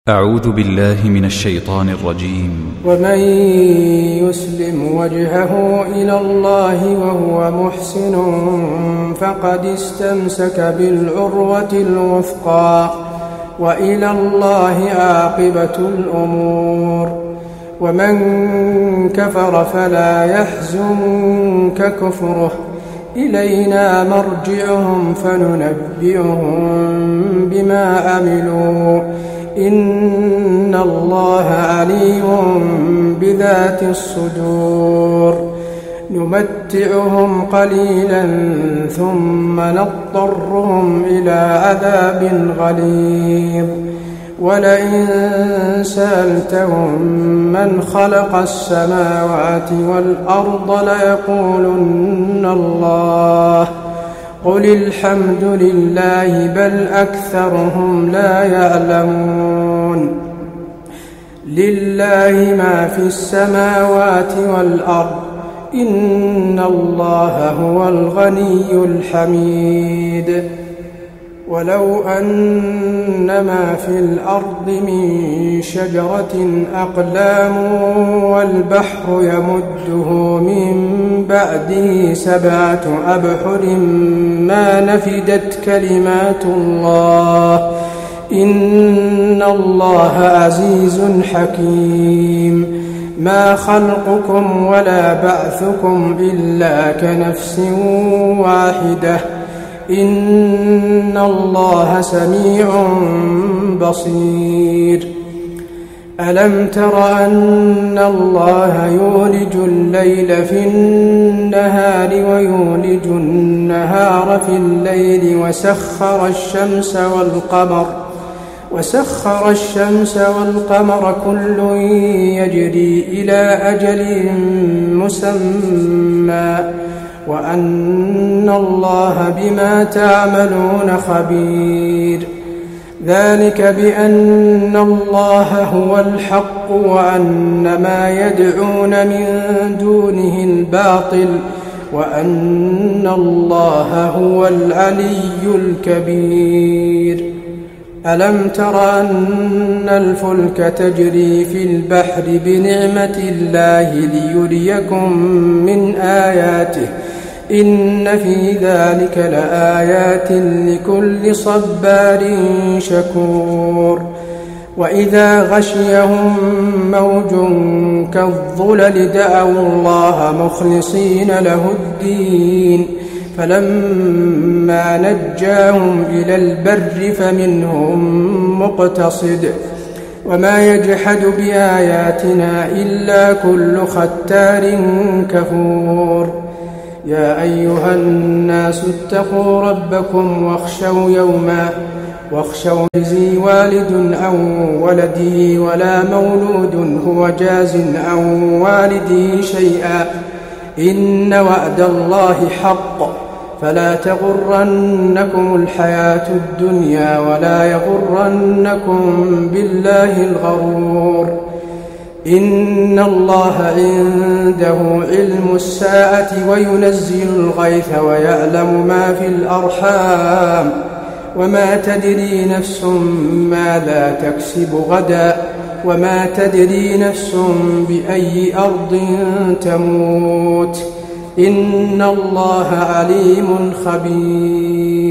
أعوذ بالله من الشيطان الرجيم. ومن يسلم وجهه إلى الله وهو محسن فقد استمسك بالعروة الوثقى وإلى الله عاقبة الأمور. ومن كفر فلا يحزنك كفره إلينا مرجعهم فننبئهم بما عملوا إن الله عليم بذات الصدور. نمتعهم قليلا ثم نضطرهم إلى عذاب غليظ. ولئن سألتهم من خلق السماوات والأرض ليقولن الله قل الحمد لله بل أكثرهم لا يعلمون. لله ما في السماوات والأرض إن الله هو الغني الحميد. ولو أن ما في الأرض من شجرة أقلام والبحر يمده من بعده 7 أبحر ما نفدت كلمات الله إن الله عزيز حكيم. ما خلقكم ولا بعثكم إلا كنفس واحدة إن الله سميع بصير. ألم تر أن الله يولج الليل في النهار ويولج النهار في الليل وسخر الشمس والقمر كل يجري إلى أجل مسمى وأن الله بما تعملون خبير. ذلك بأن الله هو الحق وأن ما يدعون من دونه الباطل وأن الله هو العلي الكبير. ألم تر أن الفلك تجري في البحر بنعمة الله ليريكم من آياته إن في ذلك لآيات لكل صبار شكور. وإذا غشيهم موج كالظلل دعوا الله مخلصين له الدين فلما نجاهم إلى البر فمنهم مقتصد وما يجحد بآياتنا إلا كل ختار كفور. يا أيها الناس اتقوا ربكم واخشوا يجزي والد عن ولده ولا مولود هو جاز عن والده شيئا إن وعد الله حق فلا تغرنكم الحياة الدنيا ولا يغرنكم بالله الغرور. إن الله عنده علم الساعة وينزل الغيث ويعلم ما في الأرحام وما تدري نفس ماذا تكسب غدا وما تدري نفس بأي أرض تموت إن الله عليم خبير.